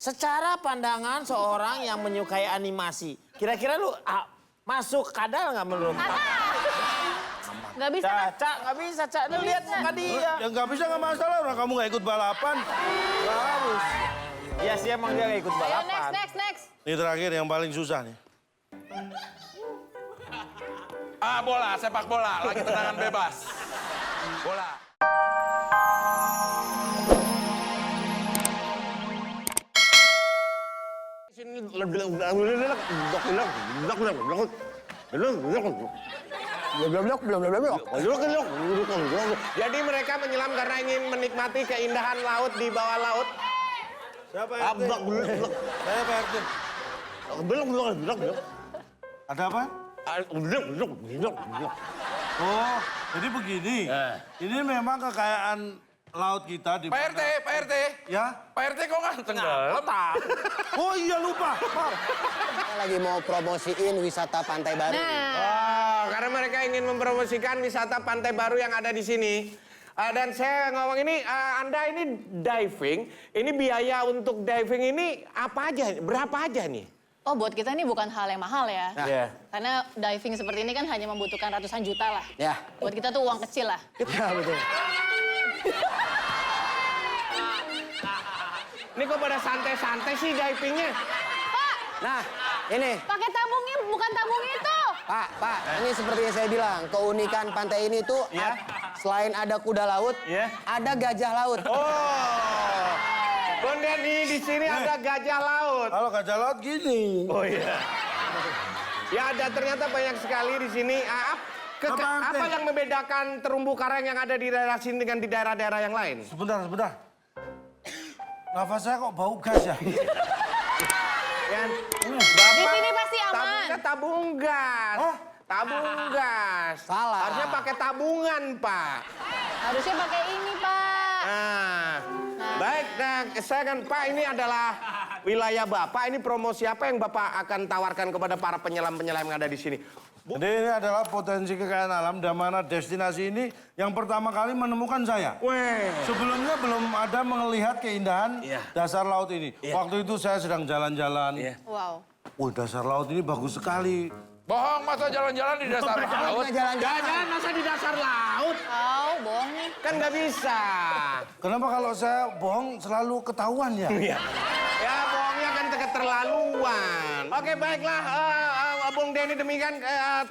secara pandangan seorang yang menyukai animasi, kira-kira lu masuk kadal nggak menurut? Nggak bisa. Cak, nggak bisa, Cak. Lu lihat muka dia. Ya nggak bisa nggak masalah, orang kamu nggak ikut balapan. Nggak harus. Iya sih emang dia nggak ikut Ayo balapan. next. Ini terakhir yang paling susah nih. Bola, sepak bola, lagi tendangan bebas. Bola. Jadi mereka menyelam karena ingin menikmati keindahan laut di bawah laut. Siapa RT? Saya Pak RT. Ada apa? Oh, jadi begini. Ini memang kekayaan laut kita di Pak RT. Ya? Pak RT kok nggak tenggelam? Oh iya lupa. Maaf. Kita lagi mau promosiin wisata Pantai Baru. Karena mereka ingin mempromosikan wisata pantai baru yang ada di sini. Dan saya ngomong ini, Anda ini diving, ini biaya untuk diving ini apa aja, berapa aja nih? Oh, buat kita ini bukan hal yang mahal ya. Iya. Karena diving seperti ini kan hanya membutuhkan ratusan juta lah. Ya. Buat kita tuh uang kecil lah. Ya betul. Ini kok pada santai-santai sih divingnya? Nah, ini Pakai tabungnya, bukan tabung itu. Pak, ini seperti yang saya bilang, keunikan pantai ini tuh selain ada kuda laut, ada gajah laut. Oh, kemudian di sini ada gajah laut. Kalau gajah laut gini. Oh iya. Ya ada ternyata banyak sekali di sini. Apa yang membedakan terumbu karang yang ada di daerah sini dengan di daerah-daerah yang lain? Sebentar. Nafas saya kok bau gas ya? Di sini pasti aman. Tabungnya tabung gas. Hah? Tabung gas. Salah. Harusnya pakai tabungan, Pak. Harusnya pakai ini, Pak. Baik, saya kan Pak ini adalah wilayah Bapak. Ini promosi apa yang Bapak akan tawarkan kepada para penyelam-penyelam yang ada di sini? Jadi ini adalah potensi kekayaan alam di mana destinasi ini yang pertama kali menemukan saya. Weh. Sebelumnya belum ada melihat keindahan dasar laut ini. Waktu itu saya sedang jalan-jalan. Wow. Dasar laut ini bagus sekali. Bohong, masa jalan-jalan di dasar laut? Jalan-jalan masa di dasar laut? Oh, bohong nih. Kan nggak bisa. Kenapa kalau saya bohong selalu ketahuan ya? Ya bohongnya kan keterlaluan. Oke baiklah, Bung Denny demikian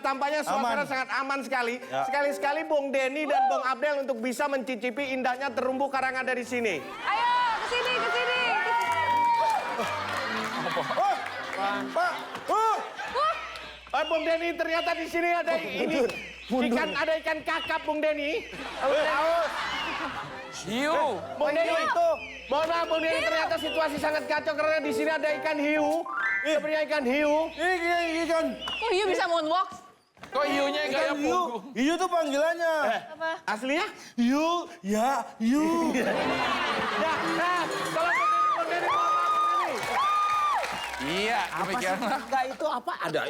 tampaknya suasana sangat aman sekali. Sekali-sekali Bung Denny dan Bung Abdel untuk bisa mencicipi indahnya terumbu karang ada di sini. Ayo, ke sini. Bung Denny ternyata di sini ada ada ikan kakap Bung Denny. Hiu. Bung Denny itu. Mohon maaf Bung Denny ternyata situasi sangat kacau karena di sini ada ikan hiu. Sepertinya ikan hiu. Ikan. Kok hiu bisa moonwalk? Kok hiunya kayak Hiu. punggung? Hiu tuh panggilannya. Apa? Aslinya? Hiu. Ya, hiu. Kalau Bung Denny mohon maaf Bung Denny. Iya, demikian lah. Enggak itu apa? Ada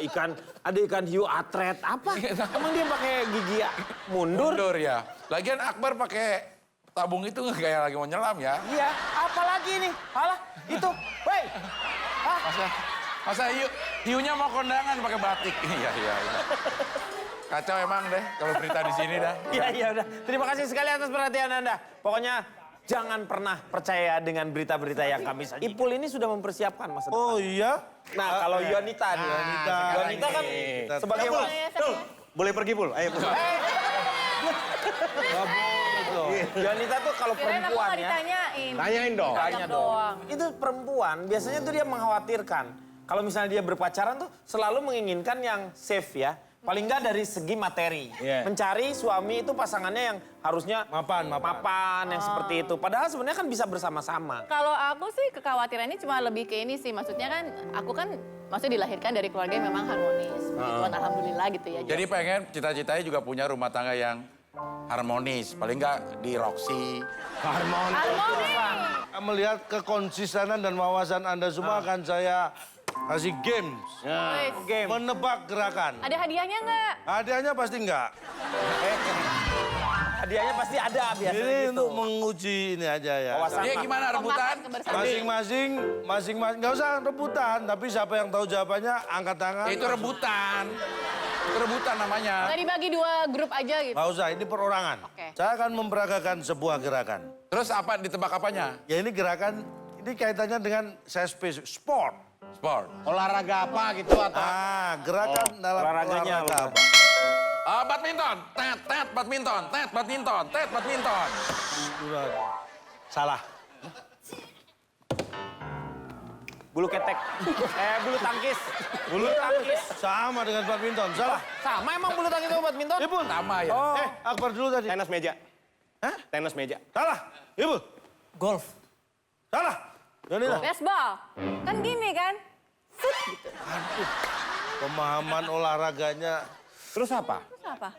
ikan hiu atret apa? Emang dia pakai gigi ya? Mundur? Ya. Lagian Akbar pakai tabung itu nggak kayak lagi mau nyelam ya. Iya. Apalagi nih? Alah, itu. Woi. Masa hiunya mau kondangan pakai batik. Iya. Kacau emang deh kalau berita di sini dah. Iya udah. Terima kasih sekali atas perhatian Anda. Pokoknya jangan pernah percaya dengan berita-berita yang kami sajikan. Ipul ini sudah mempersiapkan masa depan. Oh iya? Nah, kalau Yonita nih. Yonita kan sebagai Boleh pergi Pul, ayo Pul. Yonita tuh kalau perempuan ya. Ditanyain. Tanyain dong. Tanya dong. Itu perempuan biasanya tuh dia mengkhawatirkan. Kalau misalnya dia berpacaran tuh selalu menginginkan yang safe ya. Paling nggak dari segi materi. Mencari suami itu pasangannya yang harusnya mapan yang seperti itu. Padahal sebenarnya kan bisa bersama-sama. Kalau aku sih kekhawatirannya cuma lebih ke ini sih. Maksudnya kan aku kan maksudnya dilahirkan dari keluarga yang memang harmonis. Begituan alhamdulillah gitu ya. Jadi pengen cita-citanya juga punya rumah tangga yang harmonis. Paling nggak di Roxy. harmonis. Melihat kekonsistenan dan wawasan Anda semua akan saya kasih games. Wih. Menebak gerakan. Ada hadiahnya nggak? Hadiahnya pasti enggak. hadiahnya pasti ada biasanya Ini gitu. untuk menguji ini aja ya. Wawasan. Dia gimana rebutan? Masing-masing, nggak usah rebutan, tapi siapa yang tahu jawabannya angkat tangan. Ya, itu rebutan. Itu rebutan namanya. Nggak dibagi 2 grup aja gitu. Nggak usah, ini perorangan. Oke. Saya akan memperagakan sebuah gerakan. Terus apa ditebak apanya? Ya ini gerakan, ini kaitannya dengan saya sport. Sport. Olahraga apa gitu atau Gerakan dalam olahraganya olahraga apa? Badminton. Tet, badminton. Tet, badminton. Tet, badminton. Salah. Bulu ketek. Bulu tangkis. Bulu tangkis. Sama dengan badminton, salah. Sama emang bulu tangkis sama badminton? Ibu. Sama ya. Oh. Akbar dulu tadi. tenis meja? Hah? Tenis meja. Salah. Ibu. Golf. Salah. Jonila. Baseball. Kan gini kan? Pemahaman olahraganya Terus apa? Terus apa?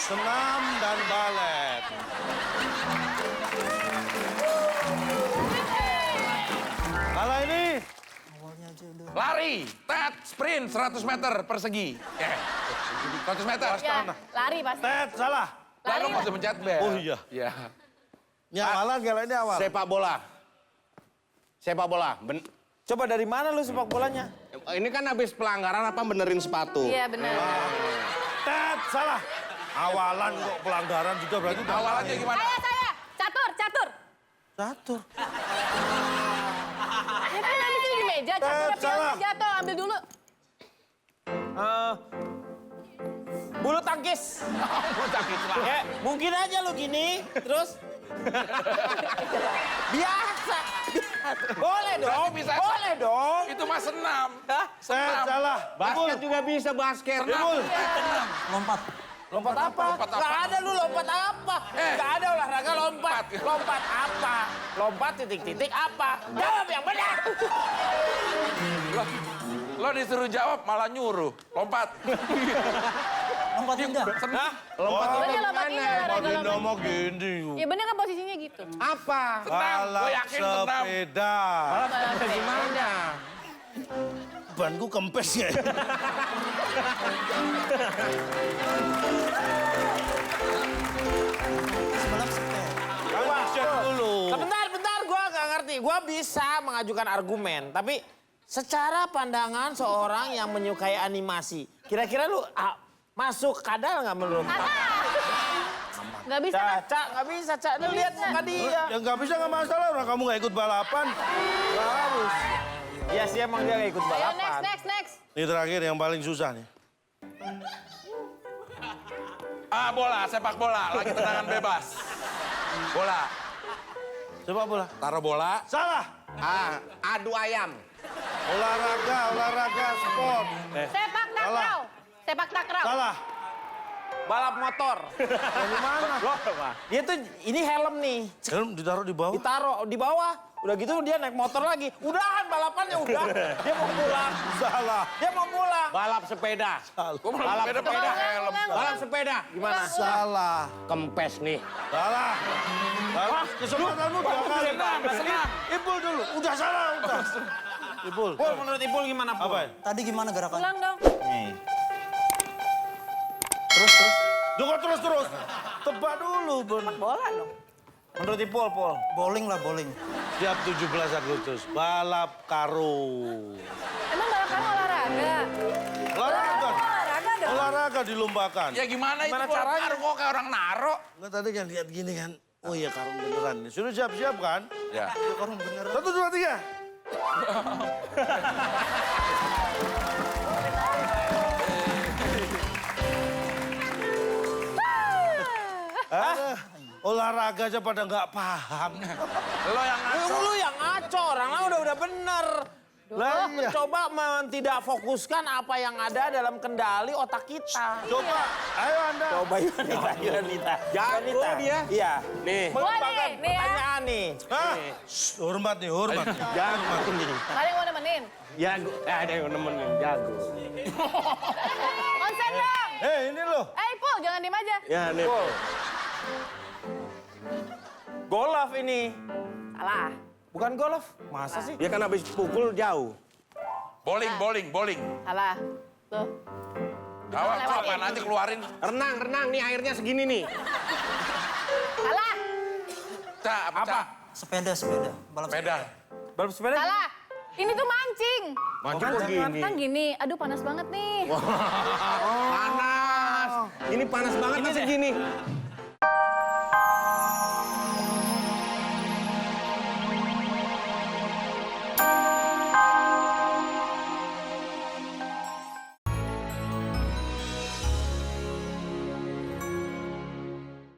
senam dan balet. Kalau ini Lari. Tet, sprint 100 meter persegi. 100 meter. Ya, lari pasti. tet, salah. Lalu Lari. masih mencet bel. Oh iya. Iya. Ini awalan kalau ini awal. Sepak bola. Sepak bola. Coba dari mana lu sepak bolanya? Ini kan habis pelanggaran apa benerin sepatu? Iya benar. Tet, salah. Awalan kok pelanggaran juga berarti udah Awalannya gimana? Saya. Catur. catur. Ya kan habis itu di meja, catur salah. jatuh, ambil dulu. Bulu tangkis. Bulu tangkis lah. Mungkin aja lu gini, terus biasa. Boleh dong, Berarti bisa- boleh dong. Itu mah senam. Tet, salah. Basket juga bisa basket. Ibul. Lompat apa? Lompat apa? Nggak ada lu lompat apa? Nggak ada olahraga lompat. Lompat. Lompat apa? Lompat titik-titik apa? Jawab yang benar. Lo disuruh jawab malah nyuruh. Lompat. Lompat indah. Senam. Lompat Bener itu lompat gimana? ini olahraga Makin lompat. ngomong gini. Ya bener kan posisinya gitu. Apa? Senam. Gue Balap yakin senam. sepeda. Balap gimana? Banku kempes ya. Cek dulu. Bentar, gua nggak ngerti. Gua bisa mengajukan argumen, tapi secara pandangan seorang yang menyukai animasi, kira-kira lu masuk kadal nggak menurut? Nggak bisa kan? Caca, nggak bisa, Cak. Lu lihat muka dia. Ya nggak bisa nggak masalah orang kamu nggak ikut balapan. Nggak harus. Iya sih emang dia nggak ikut Ayo balapan. next. Ini terakhir yang paling susah nih. Bola, sepak bola. Lagi tendangan bebas. Bola. Sepak bola. Taruh bola. Salah. Adu ayam. Olahraga sport. Sepak takraw. Sepak takraw. Salah. Balap motor. Dari mana? Dia tuh ini helm nih. Helm ditaruh di bawah. Ditaruh di bawah. Udah gitu dia naik motor lagi. Udahan balapannya udah. Dia mau pulang. Salah. Dia mau pulang. Balap sepeda. Gue balap sepeda pakai helm. Balap sepeda. Gimana? Salah. Kempes nih. Salah. Salah. Kesempatanmu dua kali. Senam. Ipul dulu. Udah salah. Udah. Ipul. Pul, menurut Ipul gimana, Pul? Apa? Tadi gimana gerakan? Pulang dong. Nih. Terus. Jangan terus. Tebak dulu, Bun. Bola dong. Menurut Ipul, Pul. Bowling lah, bowling. Siap 17 Agustus. Balap karung. Emang balapan olahraga? Olahraga. Olahraga dong. Olahraga dilombakan. Ya gimana itu? Gimana Gua caranya? naruh kok kayak orang naro. Nggak tadi kan lihat gini kan. Oh iya karung beneran. Sudah siap-siap kan? Ya. Karung beneran. 1, 2, 3. Olahraga aja pada nggak paham. Lo yang ngaco. Lu yang ngaco, orang lah udah bener. Lah iya. Coba tidak fokuskan apa yang ada dalam kendali otak kita. Coba, ayo Anda. Coba Yunita. Jago dia. Iya. Nih. Wah nih ya. Pertanyaan nih. Hah? Hormat nih, hormat. Jago nih. Kalian mau nemenin? Jago. Ada yang nemenin. Jago. Konsen dong. Ini loh. Ipul, jangan diem aja. Ya nih. Golf ini. Salah. Bukan golf. Masa sih? Dia kan habis pukul jauh. Bowling. Salah. Tuh. Awas, apaan aja keluarin. Renang, nih airnya segini nih. Salah. Cak, apa? Sepeda, balap Sepeda. Balap sepeda? Salah. Ini tuh mancing. Mancing begini. Kan gini. Aduh panas banget nih. Panas. Ini panas banget masih gini.